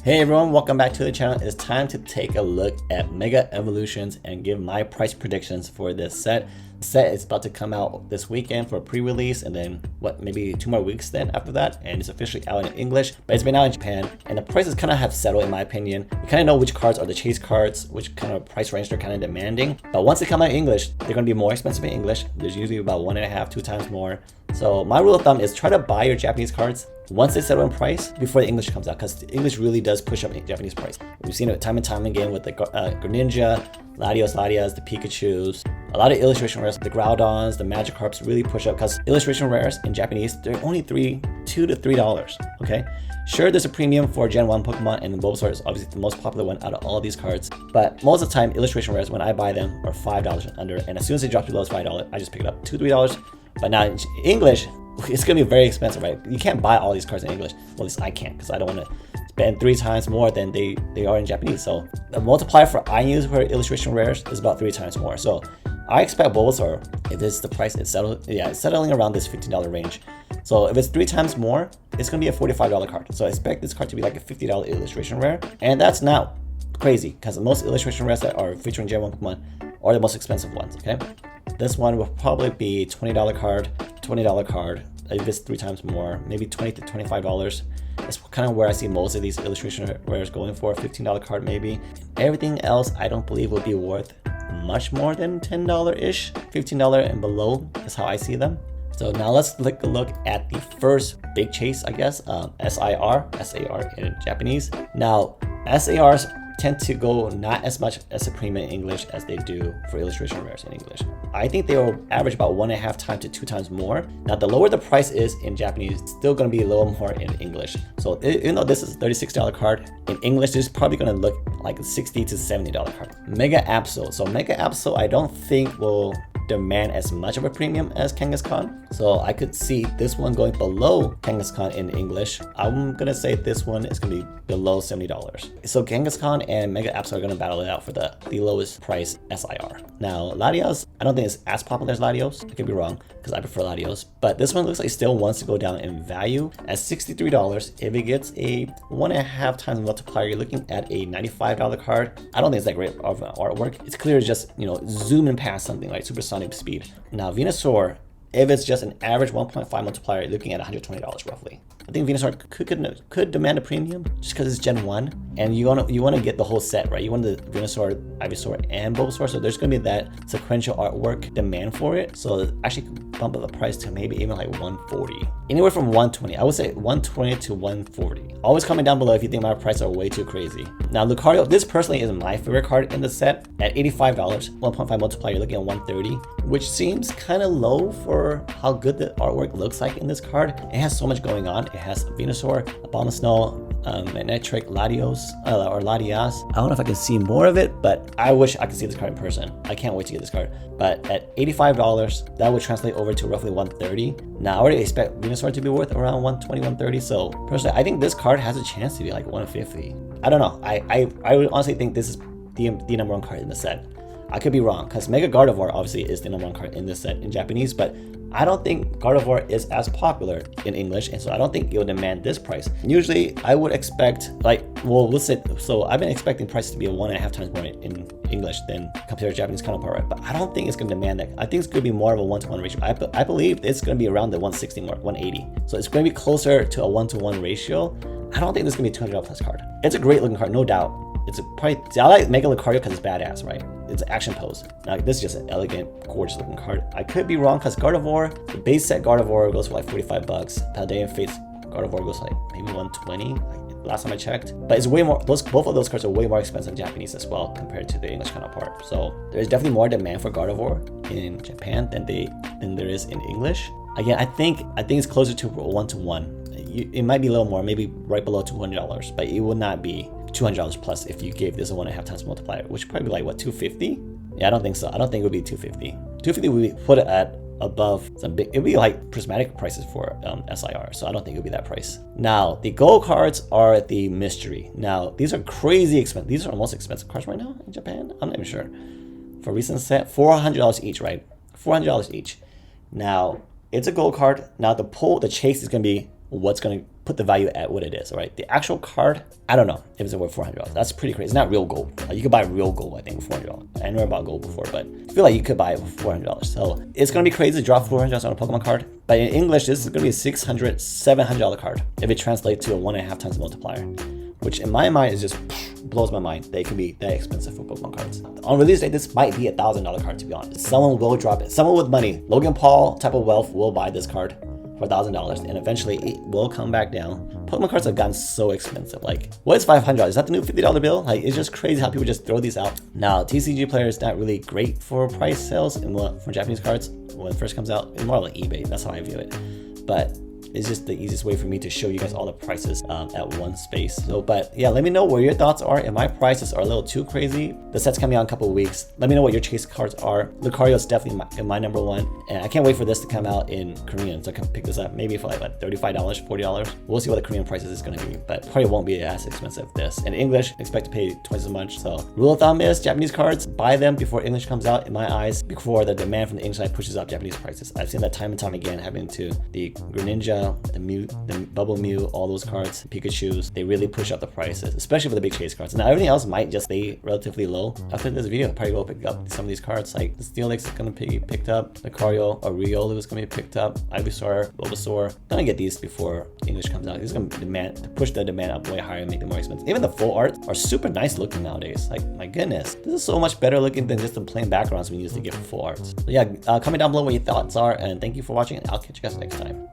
Hey everyone, welcome back to the channel. It's time to take a look at Mega Evolutions and give my price predictions for this set. The set is about to come out this weekend for a pre-release, and then maybe 2 more weeks then after that, and it's officially out in English, but it's been out in Japan, and the prices kind of have settled in my opinion. You kind of know which cards are the chase cards, which kind of price range they're kind of demanding, but once they come out in English, they're going to be more expensive in English. There's usually about 1.5, 2 times more. So my rule of thumb is try to buy your Japanese cards once they settle in price before the English comes out, because the English really does push up Japanese price. We've seen it time and time again with the Greninja, Latias, the Pikachus, a lot of illustration rares, the Groudons, the Magikarps really push up, because illustration rares in Japanese, they're only $2 to $3, okay? Sure, there's a premium for Gen 1 Pokemon, and Bulbasaur is obviously the most popular one out of all of these cards, but most of the time, illustration rares, when I buy them, are $5 and under, and as soon as it drops below $5, I just pick it up, $2 to $3. But now in English, it's going to be very expensive, right? You can't buy all these cards in English. Well, at least I can't, because I don't want to spend 3 times more than they are in Japanese. So the multiplier for I use for illustration rares is about 3 times more. So I expect Bulbasaur, if this is the price, it's settling around this $15 range. So if it's 3 times more, it's going to be a $45 card. So I expect this card to be like a $50 illustration rare. And that's not crazy, because most illustration rares that are featuring Gen 1 Pokemon are the most expensive ones, okay? This one will probably be $20 card, $20 card. If it's 3 times more, maybe $20 to $25. That's kind of where I see most of these illustration rares going for. $15 card maybe. Everything else I don't believe will be worth much more than $10-ish. $15 and below is how I see them. So now let's take a look at the first big chase, I guess, SAR in Japanese. Now, SARs tend to go not as much as a premium in English as they do for illustration rares in English. I think they will average about 1.5 times to 2 times more. Now, the lower the price is in Japanese, it's still going to be a little more in English. So even though this is a $36 card, in English, this is probably going to look like a $60 to $70 card. Mega Absol. So Mega Absol, I don't think will demand as much of a premium as Kangaskhan. So I could see this one going below Kangaskhan in English. I'm gonna say this one is gonna be below $70. So Kangaskhan and Mega Absol are gonna battle it out for the lowest price SIR. Now Latios, I don't think it's as popular as Latios. I could be wrong, because I prefer Latios. But this one looks like it still wants to go down in value at $63. If it gets a 1.5 times multiplier, you're looking at a $95 card. I don't think it's that great of an artwork. It's clear just, zooming past something like supersonic speed. Now Venusaur, if it's just an average 1.5 multiplier, you're looking at $120 roughly. I think Venusaur could demand a premium just because it's Gen 1, and you want to get the whole set, right? You want the Venusaur, Ivysaur, and Bulbasaur, so there's going to be that sequential artwork demand for it. So actually bump up the price to maybe even like 140, anywhere from 120. I would say 120 to 140. Always comment down below if you think my prices are way too crazy. Now Lucario, this personally is my favorite card in the set at $85. 1.5 multiplier, you're looking at 130, which seems kind of low for how good the artwork looks like in this card. It has so much going on. It has Venusaur, Abomasnow, Manectric, Latios, or Latias. I don't know if I can see more of it, but I wish I could see this card in person. I can't wait to get this card. But at $85, that would translate over to roughly 130. Now I already expect Venusaur to be worth around 120, 130. So personally, I think this card has a chance to be like 150. I don't know. I would honestly think this is the number 1 card in the set. I could be wrong, because Mega Gardevoir obviously is the number 1 card in this set in Japanese, but I don't think Gardevoir is as popular in English, and so I don't think it will demand this price. Usually, I would expect, so I've been expecting prices to be 1.5 times more in English than compared to Japanese counterpart, right? But I don't think it's going to demand that. I think it's going to be more of a 1-to-1 ratio. I believe it's going to be around the 160 mark, 180. So it's going to be closer to a 1-to-1 ratio. I don't think this is going to be a $200 plus card. It's a great looking card, no doubt. I like Mega Lucario because it's badass, right? It's an action pose. Now this is just an elegant, gorgeous looking card. I could be wrong, because Gardevoir, the base set Gardevoir goes for like $45. Paldean Fates Gardevoir goes for like maybe 120. Last time I checked, but it's way more. Both of those cards are way more expensive in Japanese as well compared to the English counterpart. So there's definitely more demand for Gardevoir in Japan than there is in English. Again, I think it's closer to 1-to-1. It might be a little more, maybe right below $200, but it would not be $200 plus if you gave this a 1.5 times multiplier, which would probably be like what, 250? Yeah, I don't think so. I don't think it would be 250. 250 would be put it at above some big. It would be like prismatic prices for SIR, so I don't think it would be that price. Now the gold cards are the mystery. Now these are crazy expensive. These are the most expensive cards right now in Japan. I'm not even sure. For recent set, $400 each, right? $400 each. Now it's a gold card. Now the chase is gonna be what's going to put the value at what it is, right? The actual card, I don't know if it's worth $400. That's pretty crazy. It's not real gold. You could buy real gold, I think, for $400. I never bought gold before, but I feel like you could buy it for $400. So it's going to be crazy to drop $400 on a Pokemon card. But in English, this is going to be a $600, $700 card if it translates to a 1.5 times multiplier, which in my mind is just blows my mind. They can be that expensive for Pokemon cards. On release day, this might be a $1,000 card, to be honest. Someone will drop it. Someone with money, Logan Paul type of wealth, will buy this card for $1,000, and eventually it will come back down. Pokemon cards have gotten so expensive. Like, what is $500? Is that the new $50 bill? Like, it's just crazy how people just throw these out. Now, TCG Player is not really great for price sales and for Japanese cards when it first comes out. It's more like eBay. That's how I view it. But it's just the easiest way for me to show you guys all the prices at one space. So, but yeah, let me know what your thoughts are. If my prices are a little too crazy, the set's coming out in a couple of weeks. Let me know what your chase cards are. Lucario is definitely my number one, and I can't wait for this to come out in Korean, so I can pick this up maybe for like what, $35, $40. We'll see what the Korean prices is going to be, but probably won't be as expensive this. In English, expect to pay twice as much. So rule of thumb is Japanese cards, buy them before English comes out, in my eyes, before the demand from the English side pushes up Japanese prices. I've seen that time and time again happening to the Greninja, the Mew, the Bubble Mew, all those cards, Pikachus. They really push up the prices, especially for the big chase cards. Now everything else might just stay relatively low. After this video, I'll probably go pick up some of these cards. Like the Steelix is gonna be picked up, Lucario, Riolu is gonna be picked up, Ivysaur, Bulbasaur. I'm gonna get these before English comes out. It's gonna push the demand up way higher and make them more expensive. Even the full art are super nice looking nowadays. Like, my goodness, this is so much better looking than just the plain backgrounds we used to get for full arts. So yeah, comment down below what your thoughts are, and thank you for watching, and I'll catch you guys next time.